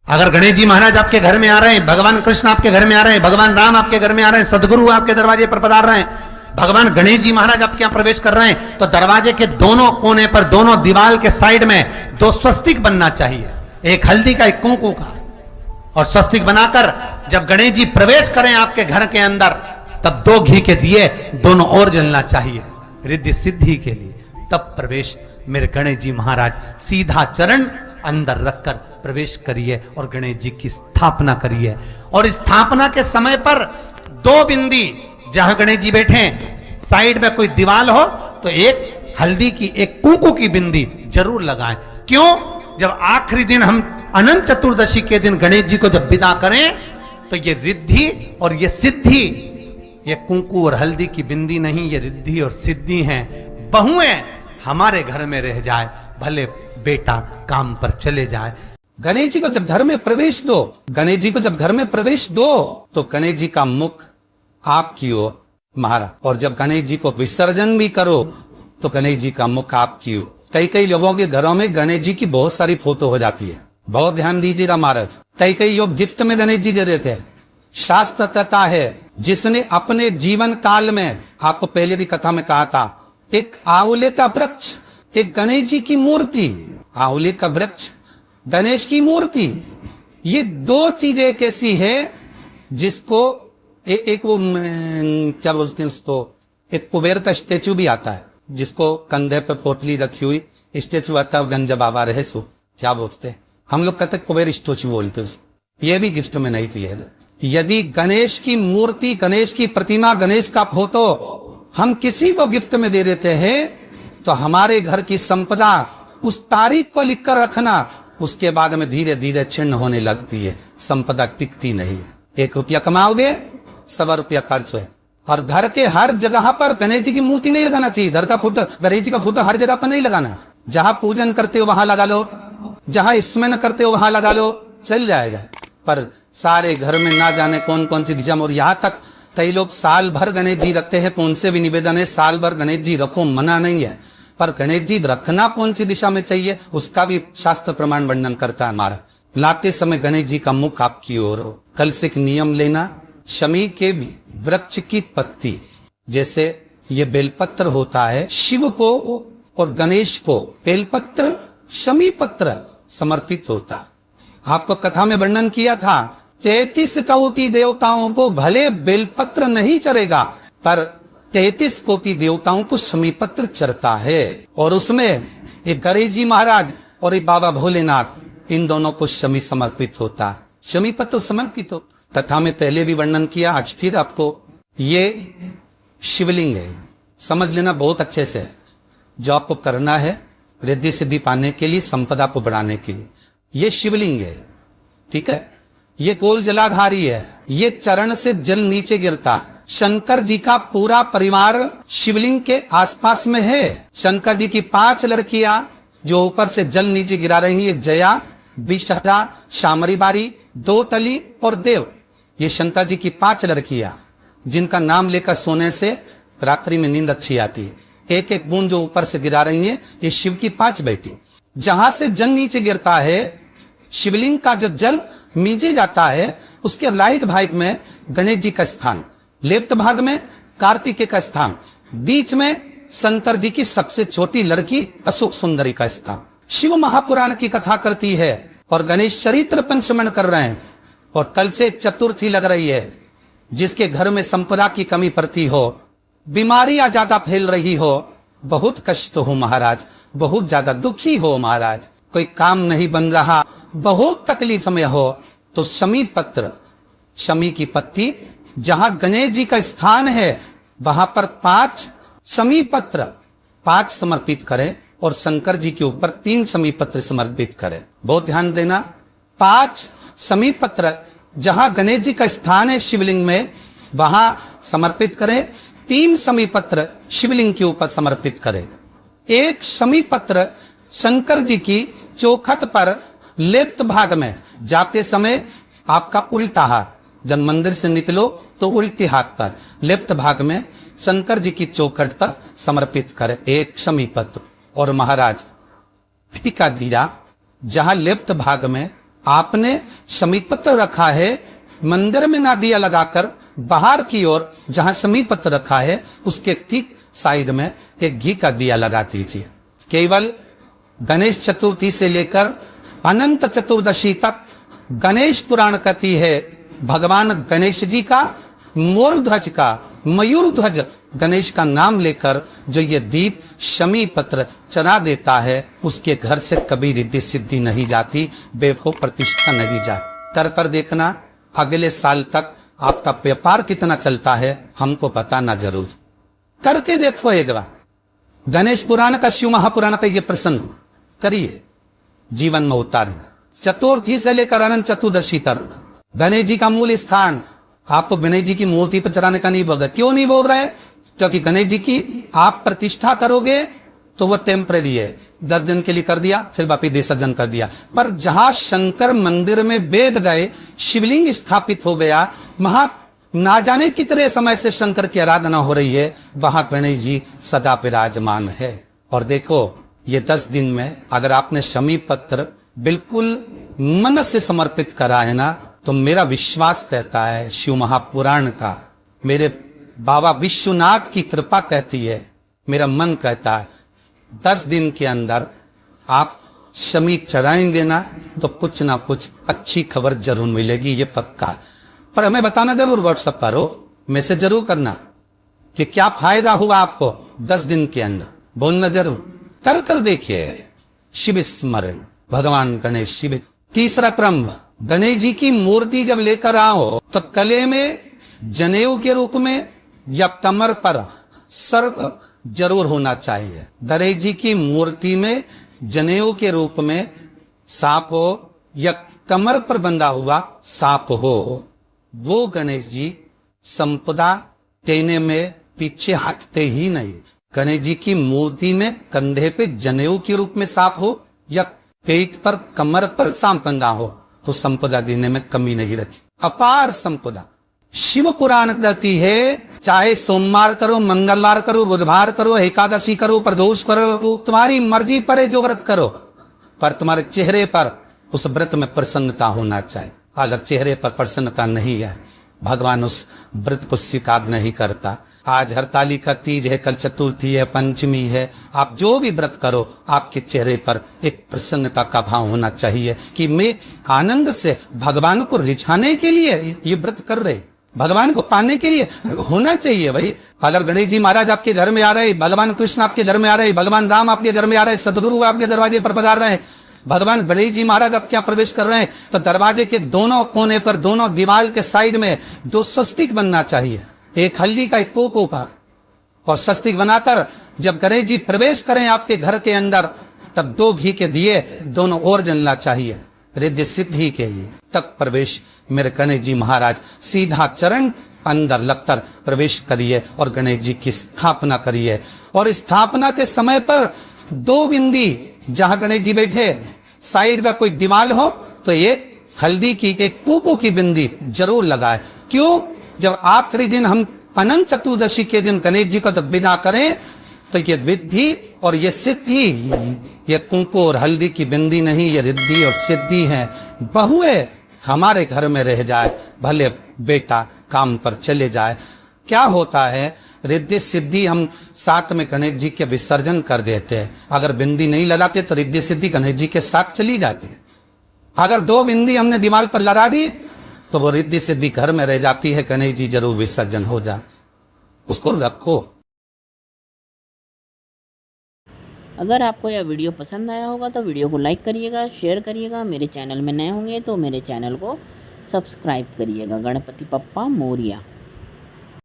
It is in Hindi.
अगर गणेश जी महाराज आपके घर में आ रहे हैं, भगवान कृष्ण आपके घर में आ रहे हैं, भगवान राम आपके घर में आ रहे हैं, सदगुरु आपके दरवाजे पर पधार रहे हैं, भगवान गणेश जी महाराज आपके यहां प्रवेश कर रहे हैं, तो दरवाजे के दोनों कोने पर, दोनों दीवार के साइड में 2 स्वस्तिक बनना चाहिए, एक हल्दी का, एक कुंकू का। और स्वस्तिक बनाकर जब गणेश जी प्रवेश करें आपके घर के अंदर, तब 2 घी के दिए दोनों ओर जलना चाहिए रिद्धि सिद्धि के लिए। तब प्रवेश मेरे गणेश जी महाराज सीधा चरण अंदर रखकर प्रवेश करिए और गणेश जी की स्थापना करिए। और स्थापना के समय पर 2 बिंदी, जहां गणेश जी बैठे साइड में कोई दीवार हो तो एक हल्दी की, एक कुंकू की बिंदी जरूर लगाएं। क्यों? जब आखिरी दिन हम अनंत चतुर्दशी के दिन गणेश जी को जब विदा करें, तो ये रिद्धि और ये सिद्धि, ये कुंकू और हल्दी की बिंदी नहीं, ये रिद्धि और सिद्धि हैं। बहुएं हमारे घर में रह जाए, भले बेटा काम पर चले जाए। गणेश जी को जब घर में प्रवेश दो, गणेश जी को जब घर में प्रवेश दो, तो गणेश जी का मुख आपकी ओर मारा, और जब गणेश जी को विसर्जन भी करो तो गणेश जी का मुख आपकी ओर। कई लोगों के घरों में गणेश जी की बहुत सारी फोटो हो जाती है, बहुत ध्यान दीजिएगा महाराज। कई लोग गिफ्ट में गणेश जी दे देते हैं। शास्त्र कहता है, जिसने अपने जीवन काल में, आपको पहले की कथा में कहा था, एक आंवले का वृक्ष, एक गणेश जी की मूर्ति, आंवले का वृक्ष, गणेश की मूर्ति, ये 2 चीजें एक ऐसी है जिसको एक वो क्या बोलते हैं उसको, एक कुबेर का स्टेचू भी आता है, जिसको कंधे पे पोटली रखी हुई स्टेचू आता है, गंज बाबा रहे सो क्या बोलते हैं, हम लोग कहते कुबेर स्टेचू बोलते हैं उसको। ये भी गिफ्ट में नहीं चाहिए। यदि गणेश की मूर्ति, गणेश की प्रतिमा, गणेश का फोटो हम किसी को गिफ्ट में दे देते हैं, तो हमारे घर की संपदा उस तारीख को लिखकर रखना, उसके बाद में धीरे धीरे छिन्न होने लगती है, संपदा टिकती नहीं है। 1 रुपया कमाओगे, 100 रुपया खर्च है। और घर के हर जगह पर गणेश जी की मूर्ति नहीं लगाना चाहिए, घर का फोटो, गणेश जी का फोटो हर जगह पर नहीं लगाना। जहां पूजन करते हो वहां लगा लो, जहां स्मरण करते हो वहां लगा लो, चल जाएगा। पर सारे घर में ना जाने कौन कौन सी दिशा में, और यहाँ तक कई लोग साल भर गणेश जी रखते हैं। कौन से भी निवेदन है, साल भर गणेश जी रखो, मना नहीं है, पर गणेश जी रखना कौन सी दिशा में चाहिए उसका भी शास्त्र प्रमाण वर्णन करता है हमारा। लाते समय गणेश जी का मुख आपकी ओर हो। कल से एक नियम लेना, शमी के वृक्ष की पत्ती, जैसे ये बेलपत्र होता है, शिव को और गणेश को बेलपत्र, शमी पत्र समर्पित होता। आपको कथा में वर्णन किया था, 33 कोटि देवताओं को भले बेलपत्र नहीं चढ़ेगा, पर 33 कोटि देवताओं को शमी पत्र चढ़ता है। और उसमें एक गणेश जी महाराज और एक बाबा भोलेनाथ, इन दोनों को शमी समर्पित होता है, शमी पत्र समर्पित हो। कथा में पहले भी वर्णन किया, आज फिर आपको, ये शिवलिंग है, समझ लेना बहुत अच्छे से। जो आपको करना है रिद्धि सिद्धि पाने के लिए, संपदा को बढ़ाने के लिए, ये शिवलिंग है, ठीक है। ये गोल जलाधारी है, ये चरण से जल नीचे गिरता है। शंकर जी का पूरा परिवार शिवलिंग के आसपास में है। शंकर जी की 5 लड़कियां जो ऊपर से जल नीचे गिरा रही हैं, जया, विषहरा, शामरी बारी, 2 तली और देव, ये शंकर जी की 5 लड़कियां, जिनका नाम लेकर सोने से रात्रि में नींद अच्छी आती है। एक एक बूंद जो ऊपर से गिरा रही है, ये शिव की 5 बेटी। जहां से जल नीचे गिरता है, शिवलिंग का जो जल नीचे जाता है, उसके राइट भाग में गणेश जी का स्थान, लेफ्ट भाग में कार्तिकेय का स्थान, बीच में शंकर जी की सबसे छोटी लड़की अशोक सुंदरी का स्थान। शिव महापुराण की कथा करती है और गणेश चरित्र पंचमन कर रहे हैं। और कल से चतुर्थी लग रही है। जिसके घर में संपदा की कमी पड़ती हो, बीमारियां ज्यादा फैल रही हो, बहुत कष्ट हो महाराज, बहुत ज्यादा दुखी हो महाराज, कोई काम नहीं बन रहा, बहुत तकलीफ में हो, तो शमी पत्र, शमी की पत्ती, जहां गणेश जी का स्थान है वहां पर 5 शमी पत्र 5 समर्पित करें और शंकर जी के ऊपर 3 शमी पत्र समर्पित करें। बहुत ध्यान देना, 5 शमी पत्र जहां गणेश जी का स्थान है शिवलिंग में, वहां समर्पित करें। 3 शमी पत्र शिवलिंग के ऊपर समर्पित करें। 1 शमी पत्र शंकर जी की चौखट पर लेफ्ट भाग में जाते समय आपका उल्टा हाथ, जब मंदिर से निकलो तो उल्टे हाथ पर लेफ्ट भाग में शंकर जी की चौखट पर समर्पित करें 1 शमी पत्र। और महाराज टीका दीरा जहां लेफ्ट भाग में आपने समीप पत्र रखा है, मंदिर में ना दिया लगाकर बाहर की ओर जहां समीप पत्र रखा है उसके ठीक साइड में एक घी का दिया लगा दीजिए। केवल गणेश चतुर्थी से लेकर अनंत चतुर्दशी तक गणेश पुराण कथी है भगवान गणेश जी का, मोर ध्वज का, मयूर ध्वज गणेश का नाम लेकर जो ये दीप शमी पत्र चढ़ा देता है उसके घर से कभी रिद्धि सिद्धि नहीं जाती, वैभव प्रतिष्ठा नहीं जाती। कर कर देखना अगले साल तक आपका व्यापार कितना चलता है हमको बताना जरूर, करके देखो एक बार। गणेश पुराण का, शिव महापुराण का ये प्रसंग करिए, जीवन में उतारिए। चतुर्थी से लेकर अनंत चतुर्दशी तक गणेश जी का मूल स्थान आपको गणेश जी की मूर्ति पर चढ़ाने का नहीं बोल रहे। क्यों नहीं बोल रहे? क्योंकि गणेश जी की आप प्रतिष्ठा करोगे तो वो टेम्परेरी है, 10 दिन के लिए कर दिया फिर वापिस विसर्जन कर दिया। पर जहां शंकर मंदिर में वेद गए, शिवलिंग स्थापित हो गया, वहां ना जाने कितने समय से शंकर की आराधना हो रही है, वहां गणेश जी सदा विराजमान है। और देखो ये 10 दिन में अगर आपने शमी पत्र बिल्कुल मन से समर्पित करा है ना, तो मेरा विश्वास कहता है, शिव महापुराण का, मेरे बाबा विश्वनाथ की कृपा कहती है, मेरा मन कहता है 10 दिन के अंदर आप शमी चढ़ाएंगे ना तो कुछ ना कुछ अच्छी खबर जरूर मिलेगी, ये पक्का। पर हमें बताना जरूर, व्हाट्सएप करो, मैसेज जरूर करना कि क्या फायदा हुआ आपको 10 दिन के अंदर, बोलना जरूर। कर कर देखिए शिव स्मरण, भगवान गणेश शिव। तीसरा क्रम, गणेश जी की मूर्ति जब लेकर आओ तो गले में जनेऊ के रूप में या कमर पर सर्प जरूर होना चाहिए। गणेश जी की मूर्ति में जनेऊ के रूप में सांप हो या कमर पर बंधा हुआ सांप हो, वो गणेश जी संपदा देने में पीछे हटते ही नहीं। गणेश जी की मूर्ति में कंधे पे जनेऊ के रूप में सांप हो या पेट पर कमर पर सांप बंधा हो तो संपदा देने में कमी नहीं रहती, अपार संपदा। शिव पुराण कहती है चाहे सोमवार करो, मंगलवार करो, बुधवार करो, एकादशी करो, प्रदोष करो, तुम्हारी मर्जी पर जो व्रत करो, पर तुम्हारे चेहरे पर उस व्रत में प्रसन्नता होना चाहिए। अगर चेहरे पर प्रसन्नता नहीं है, भगवान उस व्रत को स्वीकार नहीं करता। आज हरतालिका तीज है, कल चतुर्थी है, पंचमी है, आप जो भी व्रत करो आपके चेहरे पर एक प्रसन्नता का भाव होना चाहिए कि मैं आनंद से भगवान को रिझाने के लिए ये व्रत कर रहे, भगवान को पाने के लिए होना चाहिए भाई। अगर गणेश जी महाराज आपके घर में आ रहे, भगवान कृष्ण आपके घर में आ रहे, भगवान राम आपके घर में आ रहे, सदगुरु आपके दरवाजे पर पधार रहे हैं, भगवान गणेश जी महाराज आपके यहाँ प्रवेश कर रहे हैं, तो दरवाजे के दोनों कोने पर, दोनों दीवार के साइड में 2 स्वस्तिक बनना चाहिए, एक हल्दी का, एक पोको का। और स्वस्तिक बनाकर जब गणेश जी प्रवेश करें आपके घर के अंदर तब 2 घी के दिए दोनों ओर जलना चाहिए, रिद्धि सिद्धि के लिए। तब प्रवेश मेरे गणेश जी महाराज सीधा चरण अंदर लगकर प्रवेश करिए और गणेश जी की स्थापना करिए। और स्थापना के समय पर 2 बिंदी जहां गणेश जी बैठे साइड में कोई दीवार हो तो ये हल्दी की एक पोको की बिंदी जरूर लगाए। क्यों? जब आखिरी दिन हम अनंत चतुर्दशी के दिन गणेश जी को जब विदा करें तो ये विद्धि और ये सिद्धि, ये कुंकू और हल्दी की बिंदी नहीं, ये रिद्धि और सिद्धि है। बहुए हमारे घर में रह जाए, भले बेटा काम पर चले जाए, क्या होता है रिद्धि सिद्धि हम साथ में गणेश जी के विसर्जन कर देते हैं। अगर बिंदी नहीं लगाते तो रिद्धि सिद्धि गणेश जी के साथ चली जाती है। अगर 2 बिंदी हमने दीवार पर लगा दी तो वो रिद्धि सिद्धि घर में रह जाती है, गणेश जी जरूर विसर्जन हो जाए, उसको रखो। अगर आपको यह वीडियो पसंद आया होगा तो वीडियो को लाइक करिएगा, शेयर करिएगा। मेरे चैनल में नए होंगे तो मेरे चैनल को सब्सक्राइब करिएगा। गणपति बप्पा मोरिया।